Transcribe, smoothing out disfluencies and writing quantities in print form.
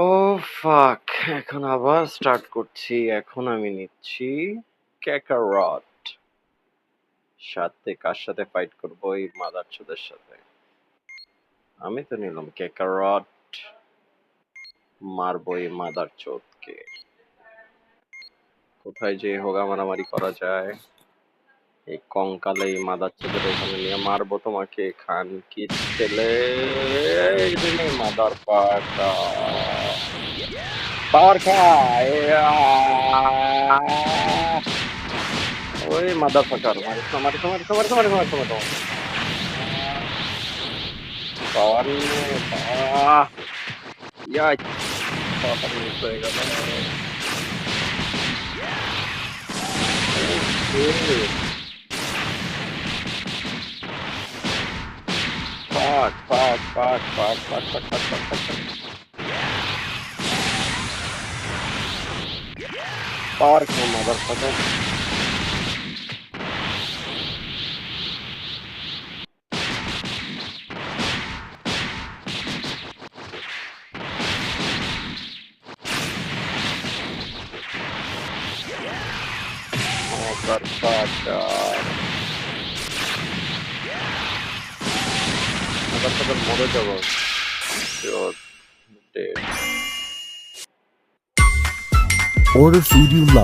ও ফাক! এখন আবার স্টার্ট করছি। এখন আমি নিচ্ছি ক্যাকারট। সাথে কার সাথে ফাইট করব? এই মাদারচোদের সাথে। আমি তো নিলাম ক্যাকারট। মারবো এই মাদারচোদকে। কোথায় যে হোগা মারামারি করা যায়? এই কঙ্কালে এই মাদারচোদের ওখানে নিয়ে মারবো তোমাকে খানকির ছেলে। এই যে নে মাদার পাটা। পাওয়ার খায়। ওই মাদার ফাকার মারিস না মারিস না মারিস না মারিস না মারিস না মারিস না মারিস না। পাওয়ার নিয়ে ইয়া পাওয়ারটা মিস হয়ে গেল। ফাক ফাক ফাক ফাক ফাক ফাক ফাক ফাক ফাক ফাক। পাওয়ার খেয়ে মাদার ফাকার। মাদার ফাকার। মাদার ফাকার মরে যাবো। Dead. Order food you love.